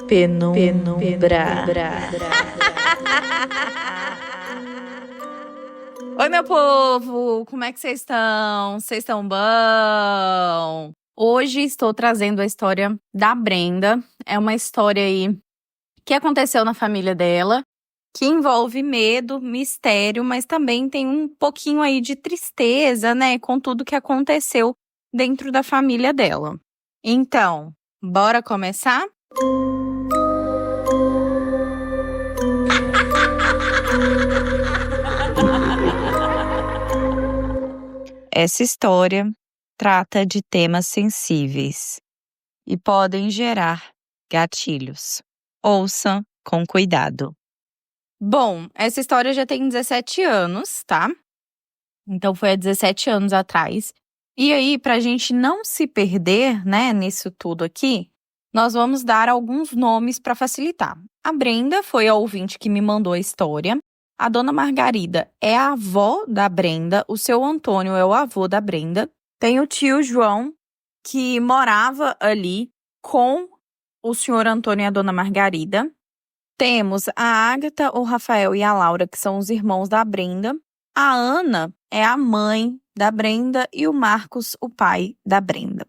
Penumbra. Oi, meu povo! Como é que vocês estão? Vocês estão bom? Hoje estou trazendo a história da Brenda. É uma história aí que aconteceu na família dela, que envolve medo, mistério, mas também tem um pouquinho aí de tristeza, né, com tudo que aconteceu dentro da família dela. Então, bora começar? Essa história trata de temas sensíveis e podem gerar gatilhos. Ouça com cuidado. Bom, essa história já tem 17 anos, tá? Então foi há 17 anos atrás. E aí, pra gente não se perder, né, nisso tudo aqui, nós vamos dar alguns nomes para facilitar. A Brenda foi a ouvinte que me mandou a história. A dona Margarida é a avó da Brenda, o seu Antônio é o avô da Brenda. Tem o tio João, que morava ali com o senhor Antônio e a dona Margarida. Temos a Ágata, o Rafael e a Laura, que são os irmãos da Brenda. A Ana é a mãe da Brenda e o Marcos, o pai da Brenda.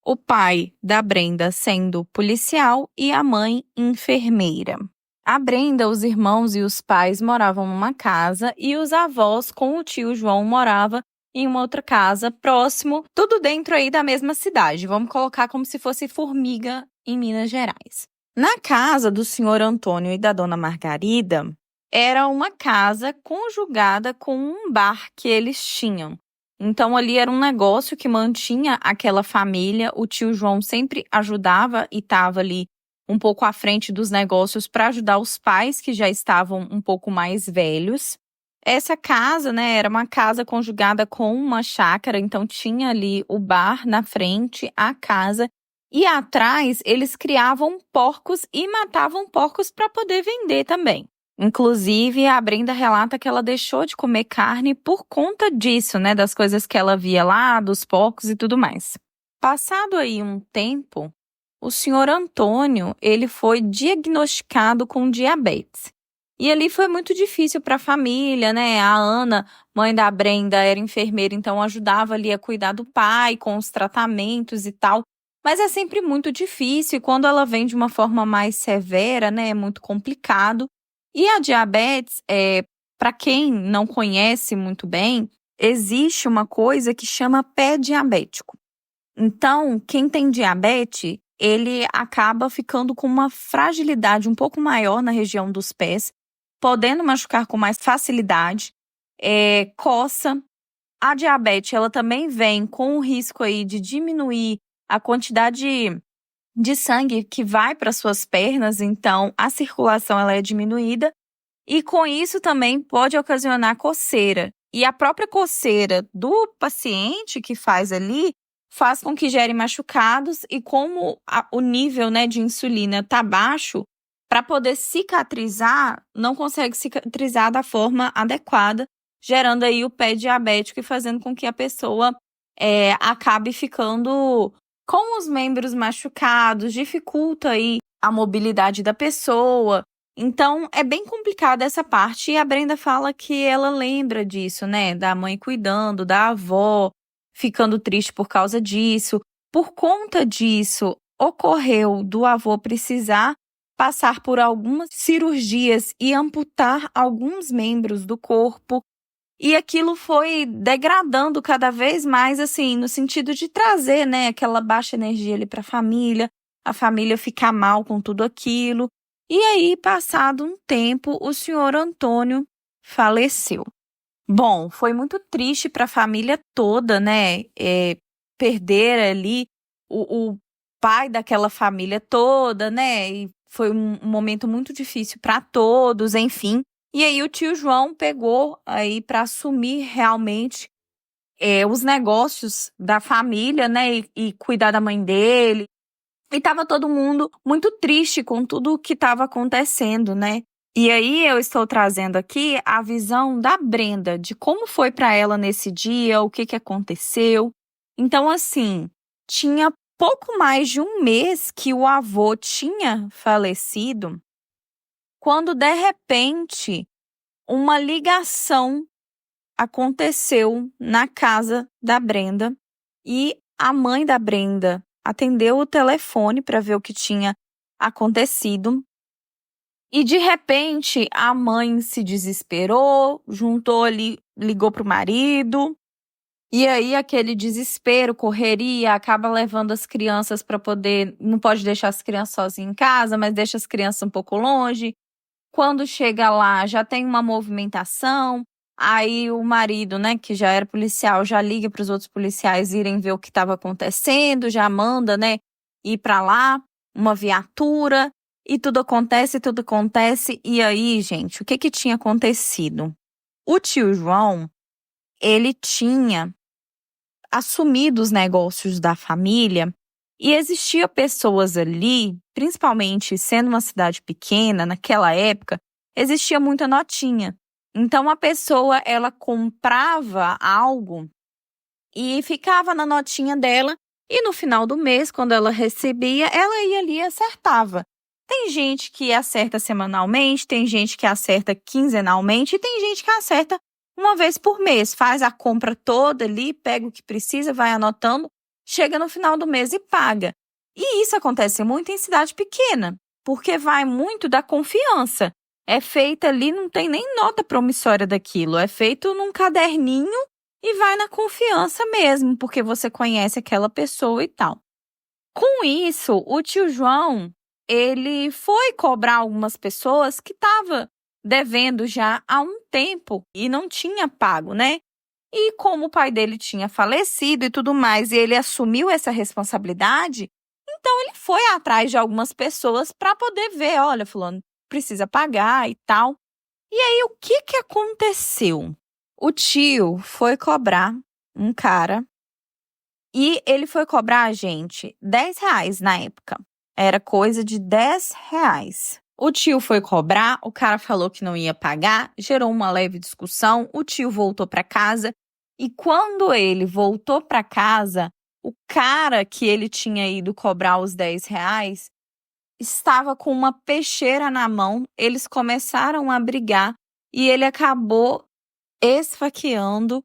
O pai da Brenda sendo policial e a mãe enfermeira. A Brenda, os irmãos e os pais moravam numa casa e os avós com o tio João moravam em uma outra casa próximo, tudo dentro aí da mesma cidade. Vamos colocar como se fosse Formiga em Minas Gerais. Na casa do senhor Antônio e da dona Margarida, era uma casa conjugada com um bar que eles tinham. Então, ali era um negócio que mantinha aquela família. O tio João sempre ajudava e estava ali um pouco à frente dos negócios para ajudar os pais que já estavam um pouco mais velhos. Essa casa, né, era uma casa conjugada com uma chácara, então tinha ali o bar na frente, a casa, e atrás eles criavam porcos e matavam porcos para poder vender também. Inclusive, a Brenda relata que ela deixou de comer carne por conta disso, né, das coisas que ela via lá, dos porcos e tudo mais. Passado aí um tempo, o senhor Antônio, ele foi diagnosticado com diabetes. E ali foi muito difícil para a família, né? A Ana, mãe da Brenda, era enfermeira, então ajudava ali a cuidar do pai com os tratamentos e tal. Mas é sempre muito difícil e quando ela vem de uma forma mais severa, né, é muito complicado. E a diabetes, para quem não conhece muito bem, existe uma coisa que chama pé diabético. Então, quem tem diabetes, ele acaba ficando com uma fragilidade um pouco maior na região dos pés, podendo machucar com mais facilidade, coça. A diabetes, ela também vem com o risco aí de diminuir a quantidade de sangue que vai para suas pernas, então a circulação ela é diminuída e com isso também pode ocasionar coceira. E a própria coceira do paciente que faz ali faz com que gere machucados e como o nível, né, de insulina está baixo, para poder cicatrizar, não consegue cicatrizar da forma adequada, gerando aí o pé diabético e fazendo com que a pessoa acabe ficando com os membros machucados, dificulta aí a mobilidade da pessoa. Então, é bem complicada essa parte e a Brenda fala que ela lembra disso, né, da mãe cuidando, da avó, ficando triste por causa disso. Por conta disso, ocorreu do avô precisar passar por algumas cirurgias e amputar alguns membros do corpo. E aquilo foi degradando cada vez mais, assim, no sentido de trazer, né, aquela baixa energia ali para a família ficar mal com tudo aquilo. E aí, passado um tempo, o senhor Antônio faleceu. Bom, foi muito triste para a família toda, né? Perder ali o pai daquela família toda, né? E foi um momento muito difícil para todos, enfim. E aí o tio João pegou aí para assumir realmente os negócios da família, né? E cuidar da mãe dele. E estava todo mundo muito triste com tudo o que estava acontecendo, né? E aí eu estou trazendo aqui a visão da Brenda, de como foi para ela nesse dia, o que aconteceu. Então, assim, tinha pouco mais de um mês que o avô tinha falecido, quando de repente uma ligação aconteceu na casa da Brenda e a mãe da Brenda atendeu o telefone para ver o que tinha acontecido. E de repente a mãe se desesperou, juntou ali, ligou para o marido. E aí aquele desespero, correria, acaba levando as crianças para poder, não pode deixar as crianças sozinhas em casa, mas deixa as crianças um pouco longe. Quando chega lá, já tem uma movimentação. Aí o marido, né, que já era policial, já liga para os outros policiais irem ver o que estava acontecendo, já manda, né, ir para lá, uma viatura, e tudo acontece. E aí, gente, o que que tinha acontecido? O tio João, ele tinha assumido os negócios da família e existia pessoas ali, principalmente sendo uma cidade pequena, naquela época, existia muita notinha. Então a pessoa, ela comprava algo e ficava na notinha dela e no final do mês, quando ela recebia, ela ia ali e acertava. Tem gente que acerta semanalmente, tem gente que acerta quinzenalmente e tem gente que acerta uma vez por mês. Faz a compra toda ali, pega o que precisa, vai anotando, chega no final do mês e paga. E isso acontece muito em cidade pequena, porque vai muito da confiança. É feita ali, não tem nem nota promissória daquilo. É feito num caderninho e vai na confiança mesmo, porque você conhece aquela pessoa e tal. Com isso, o tio João, ele foi cobrar algumas pessoas que estavam devendo já há um tempo e não tinha pago, né? E como o pai dele tinha falecido e tudo mais, e ele assumiu essa responsabilidade, então ele foi atrás de algumas pessoas para poder ver, olha, fulano precisa pagar e tal. E aí, o que que aconteceu? O tio foi cobrar um cara e ele foi cobrar, gente, R$10 na época. Era coisa de R$10. O tio foi cobrar, o cara falou que não ia pagar, gerou uma leve discussão, o tio voltou para casa e quando ele voltou para casa, o cara que ele tinha ido cobrar os R$10 estava com uma peixeira na mão, eles começaram a brigar e ele acabou esfaqueando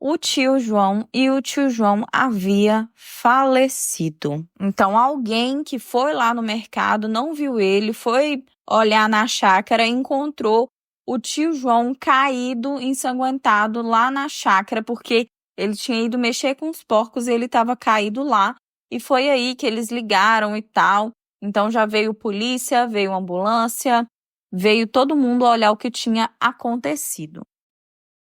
o tio João e o tio João havia falecido. Então, alguém que foi lá no mercado, não viu ele, foi olhar na chácara e encontrou o tio João caído, ensanguentado lá na chácara, porque ele tinha ido mexer com os porcos e ele estava caído lá. E foi aí que eles ligaram e tal. Então, já veio polícia, veio ambulância, veio todo mundo olhar o que tinha acontecido.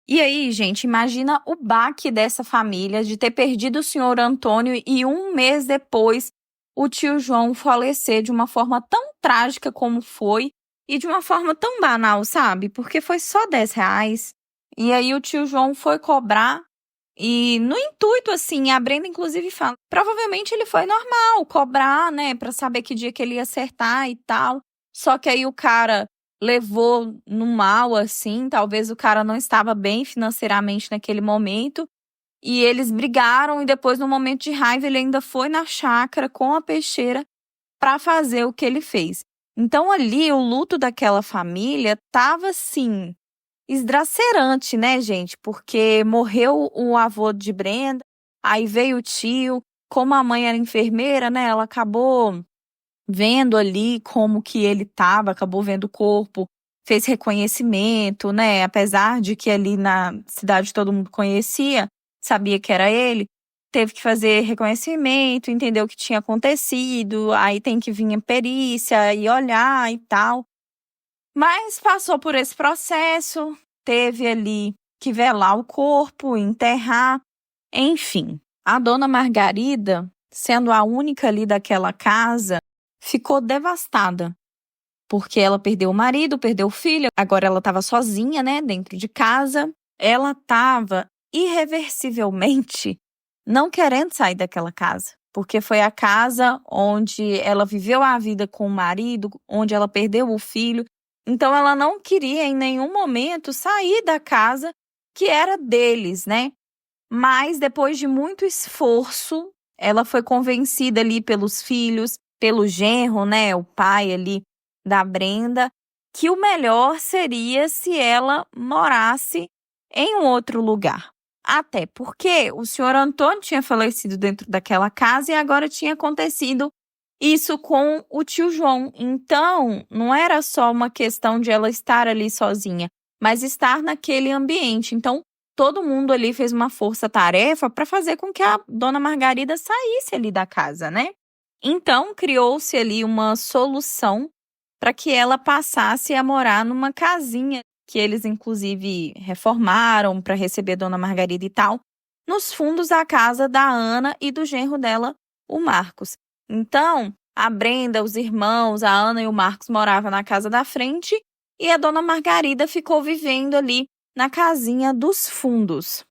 E aí, gente, imagina o baque dessa família de ter perdido o senhor Antônio e um mês depois o tio João falecer de uma forma tão trágica como foi e de uma forma tão banal, sabe? Porque foi só R$10. E aí o tio João foi cobrar e no intuito, assim, a Brenda inclusive fala, provavelmente ele foi normal cobrar, né, pra saber que dia que ele ia acertar e tal. Só que aí o cara levou no mal, assim, talvez o cara não estava bem financeiramente naquele momento, e eles brigaram e depois, no momento de raiva, ele ainda foi na chácara com a peixeira para fazer o que ele fez. Então ali, o luto daquela família tava, assim, esdracerante, né, gente? Porque morreu o avô de Brenda, aí veio o tio, como a mãe era enfermeira, né, ela acabou vendo ali como que ele estava, acabou vendo o corpo, fez reconhecimento, né? Apesar de que ali na cidade todo mundo conhecia, sabia que era ele, teve que fazer reconhecimento, entender o que tinha acontecido, aí tem que vir a perícia e olhar e tal. Mas passou por esse processo, teve ali que velar o corpo, enterrar, enfim. A dona Margarida, sendo a única ali daquela casa, ficou devastada, porque ela perdeu o marido, perdeu o filho, agora ela estava sozinha, né, dentro de casa. Ela estava irreversivelmente não querendo sair daquela casa, porque foi a casa onde ela viveu a vida com o marido, onde ela perdeu o filho. Então ela não queria em nenhum momento sair da casa que era deles, né? Mas depois de muito esforço, ela foi convencida ali pelos filhos, pelo genro, né, o pai ali da Brenda, que o melhor seria se ela morasse em um outro lugar. Até porque o senhor Antônio tinha falecido dentro daquela casa e agora tinha acontecido isso com o tio João. Então, não era só uma questão de ela estar ali sozinha, mas estar naquele ambiente. Então, todo mundo ali fez uma força-tarefa para fazer com que a dona Margarida saísse ali da casa, né? Então, criou-se ali uma solução para que ela passasse a morar numa casinha que eles, inclusive, reformaram para receber a dona Margarida e tal, nos fundos da casa da Ana e do genro dela, o Marcos. Então, a Brenda, os irmãos, a Ana e o Marcos moravam na casa da frente e a dona Margarida ficou vivendo ali na casinha dos fundos.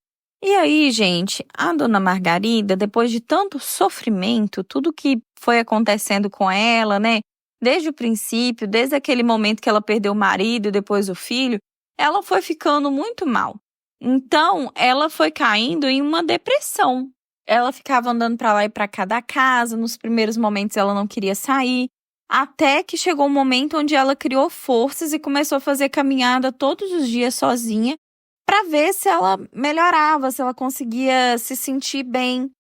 E aí, gente, a dona Margarida, depois de tanto sofrimento, tudo que foi acontecendo com ela, né? Desde o princípio, desde aquele momento que ela perdeu o marido e depois o filho, ela foi ficando muito mal. Então, ela foi caindo em uma depressão. Ela ficava andando para lá e para cá da casa, nos primeiros momentos ela não queria sair, até que chegou um momento onde ela criou forças e começou a fazer caminhada todos os dias sozinha, para ver se ela melhorava, se ela conseguia se sentir bem.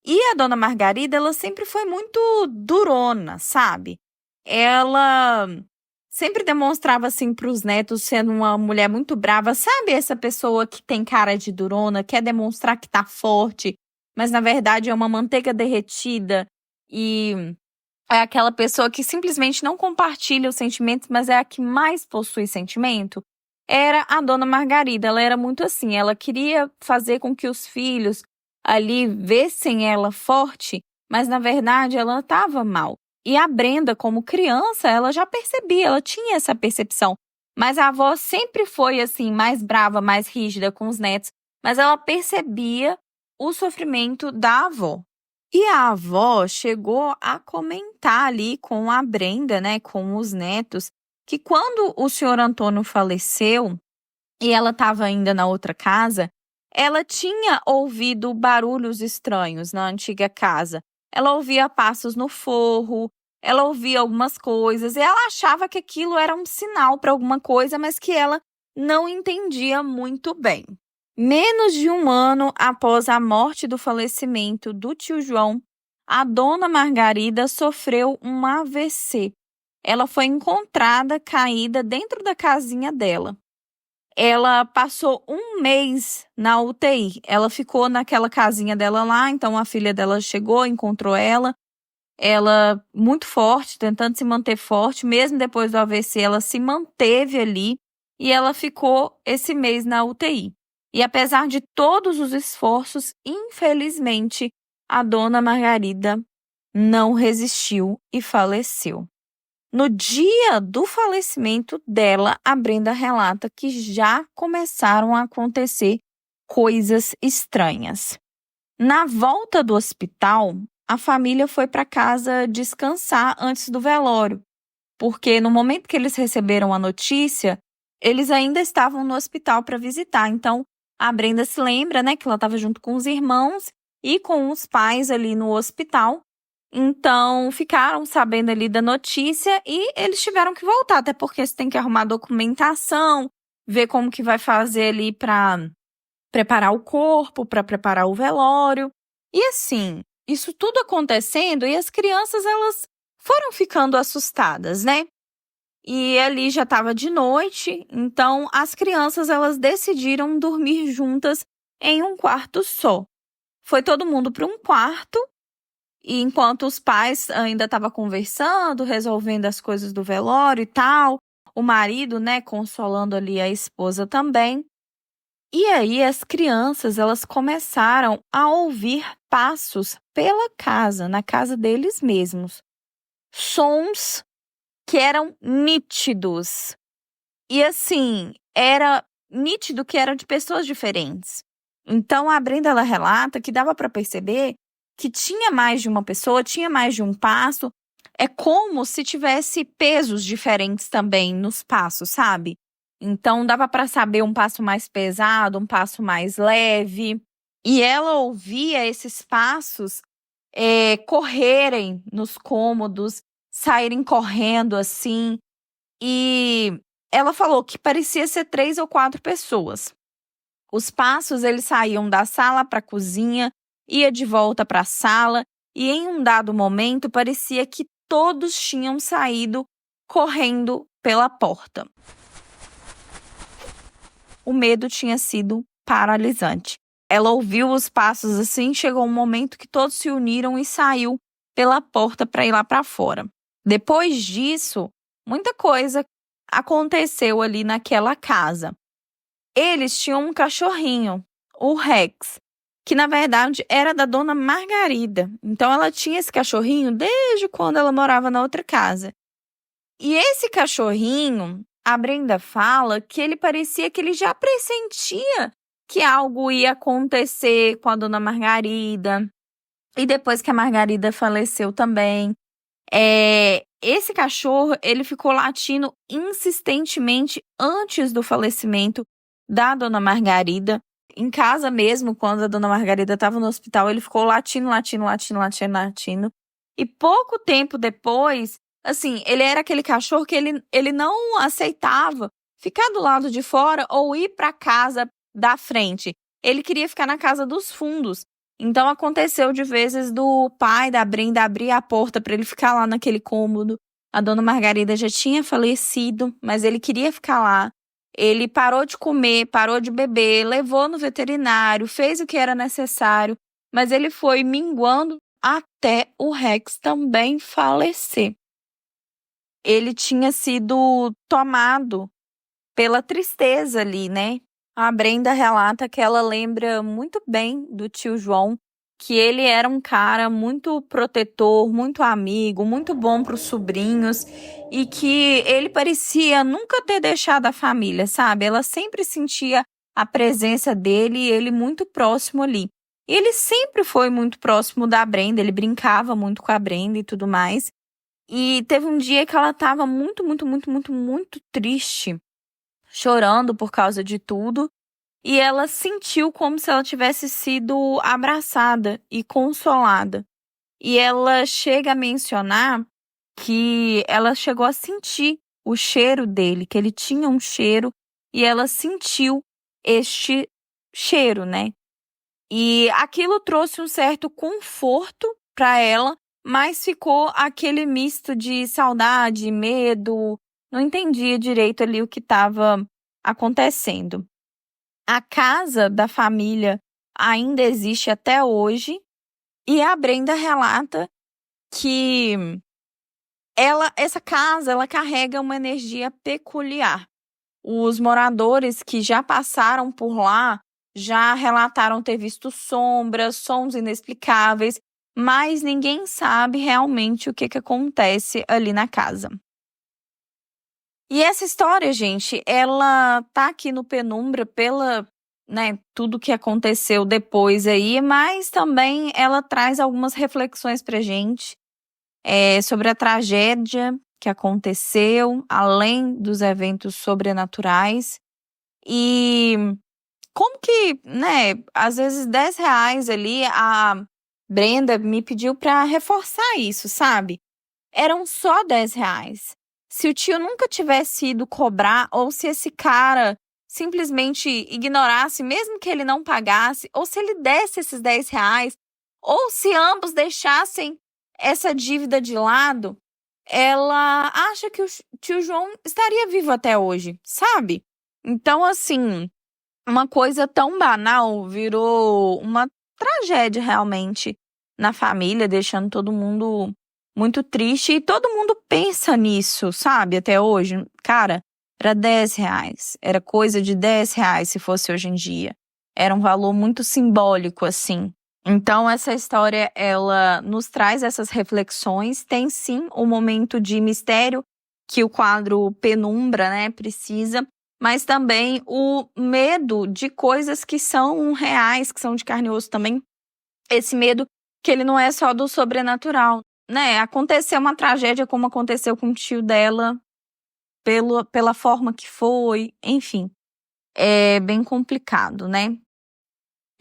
E a dona Margarida, ela sempre foi muito durona, sabe? Ela sempre demonstrava assim para os netos sendo uma mulher muito brava, sabe? Essa pessoa que tem cara de durona, quer demonstrar que tá forte, mas na verdade é uma manteiga derretida e é aquela pessoa que simplesmente não compartilha os sentimentos, mas é a que mais possui sentimento. Era a dona Margarida, ela era muito assim, ela queria fazer com que os filhos ali vissem ela forte, mas na verdade ela estava mal. E a Brenda, como criança, ela já percebia, ela tinha essa percepção. Mas a avó sempre foi assim, mais brava, mais rígida com os netos, mas ela percebia o sofrimento da avó. E a avó chegou a comentar ali com a Brenda, né, com os netos, que quando o senhor Antônio faleceu e ela estava ainda na outra casa, ela tinha ouvido barulhos estranhos na antiga casa. Ela ouvia passos no forro, ela ouvia algumas coisas e ela achava que aquilo era um sinal para alguma coisa, mas que ela não entendia muito bem. Menos de um ano após a morte do falecimento do tio João, a dona Margarida sofreu um AVC. Ela foi encontrada caída dentro da casinha dela. Ela passou um mês na UTI. Ela ficou naquela casinha dela lá, então a filha dela chegou, encontrou ela. Ela muito forte, tentando se manter forte, mesmo depois do AVC, ela se manteve ali e ela ficou esse mês na UTI. E apesar de todos os esforços, infelizmente, a dona Margarida não resistiu e faleceu. No dia do falecimento dela, a Brenda relata que já começaram a acontecer coisas estranhas. Na volta do hospital, a família foi para casa descansar antes do velório, porque no momento que eles receberam a notícia, eles ainda estavam no hospital para visitar. Então, a Brenda se lembra, né, que ela estava junto com os irmãos e com os pais ali no hospital. Então, ficaram sabendo ali da notícia e eles tiveram que voltar, até porque você tem que arrumar documentação, ver como que vai fazer ali para preparar o corpo, para preparar o velório. E assim, isso tudo acontecendo e as crianças, elas foram ficando assustadas, né? E ali já estava de noite, então as crianças, elas decidiram dormir juntas em um quarto só. Foi todo mundo para um quarto. E enquanto os pais ainda estavam conversando, resolvendo as coisas do velório e tal, o marido, né, consolando ali a esposa também. E aí as crianças, elas começaram a ouvir passos pela casa, na casa deles mesmos. Sons que eram nítidos. E assim, era nítido que eram de pessoas diferentes. Então a Brenda, ela relata que dava para perceber que tinha mais de uma pessoa, tinha mais de um passo. É como se tivesse pesos diferentes também nos passos, sabe? Então dava para saber um passo mais pesado, um passo mais leve. E ela ouvia esses passos correrem nos cômodos, saírem correndo assim. E ela falou que parecia ser 3 ou 4 pessoas. Os passos, eles saíam da sala para a cozinha, ia de volta para a sala, e em um dado momento parecia que todos tinham saído correndo pela porta. O medo tinha sido paralisante. Ela ouviu os passos assim, chegou um momento que todos se uniram e saiu pela porta para ir lá para fora. Depois disso, muita coisa aconteceu ali naquela casa. Eles tinham um cachorrinho, o Rex, que na verdade era da dona Margarida. Então ela tinha esse cachorrinho desde quando ela morava na outra casa. E esse cachorrinho, a Brenda fala que ele parecia que ele já pressentia que algo ia acontecer com a dona Margarida. E depois que a Margarida faleceu também. Esse cachorro, ele ficou latindo insistentemente antes do falecimento da dona Margarida. Em casa mesmo, quando a dona Margarida estava no hospital, ele ficou latindo. E pouco tempo depois, assim, ele era aquele cachorro que ele não aceitava ficar do lado de fora ou ir para a casa da frente. Ele queria ficar na casa dos fundos. Então aconteceu de vezes do pai da Brenda abrir a porta para ele ficar lá naquele cômodo. A dona Margarida já tinha falecido, mas ele queria ficar lá. Ele parou de comer, parou de beber, levou no veterinário, fez o que era necessário, mas ele foi minguando até o Rex também falecer. Ele tinha sido tomado pela tristeza ali, né? A Brenda relata que ela lembra muito bem do tio João, que ele era um cara muito protetor, muito amigo, muito bom para os sobrinhos e que ele parecia nunca ter deixado a família, sabe? Ela sempre sentia a presença dele e ele muito próximo ali. E ele sempre foi muito próximo da Brenda, ele brincava muito com a Brenda e tudo mais. E teve um dia que ela estava muito triste, chorando por causa de tudo, e ela sentiu como se ela tivesse sido abraçada e consolada. E ela chega a mencionar que ela chegou a sentir o cheiro dele, que ele tinha um cheiro, e ela sentiu este cheiro, né? E aquilo trouxe um certo conforto para ela, mas ficou aquele misto de saudade, medo, não entendia direito ali o que estava acontecendo. A casa da família ainda existe até hoje e a Brenda relata que essa casa ela carrega uma energia peculiar. Os moradores que já passaram por lá já relataram ter visto sombras, sons inexplicáveis, mas ninguém sabe realmente o que acontece ali na casa. E essa história, gente, ela tá aqui no Penumbra pela, né, tudo que aconteceu depois aí, mas também ela traz algumas reflexões pra gente sobre a tragédia que aconteceu, além dos eventos sobrenaturais. E como que, né, às vezes R$10 ali, a Brenda me pediu pra reforçar isso, sabe? Eram só R$10. Se o tio nunca tivesse ido cobrar, ou se esse cara simplesmente ignorasse, mesmo que ele não pagasse, ou se ele desse esses R$10, ou se ambos deixassem essa dívida de lado, ela acha que o tio João estaria vivo até hoje, sabe? Então, assim, uma coisa tão banal virou uma tragédia realmente na família, deixando todo mundo muito triste e todo mundo pensa nisso, sabe? Até hoje, cara, era R$10, era coisa de R$10 se fosse hoje em dia. Era um valor muito simbólico, assim. Então, essa história, ela nos traz essas reflexões. Tem, sim, um momento de mistério que o quadro Penumbra, né, precisa, mas também o medo de coisas que são reais, que são de carne e osso também. Esse medo que ele não é só do sobrenatural, né? Aconteceu uma tragédia como aconteceu com o tio dela, pela forma que foi, enfim. É bem complicado, né?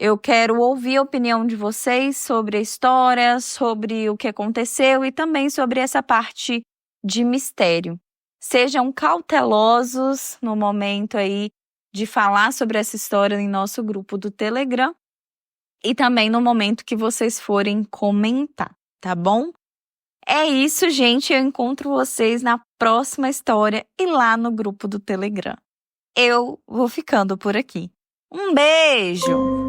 Eu quero ouvir a opinião de vocês sobre a história, sobre o que aconteceu e também sobre essa parte de mistério. Sejam cautelosos no momento aí de falar sobre essa história em nosso grupo do Telegram e também no momento que vocês forem comentar, tá bom? É isso, gente. Eu encontro vocês na próxima história e lá no grupo do Telegram. Eu vou ficando por aqui. Um beijo!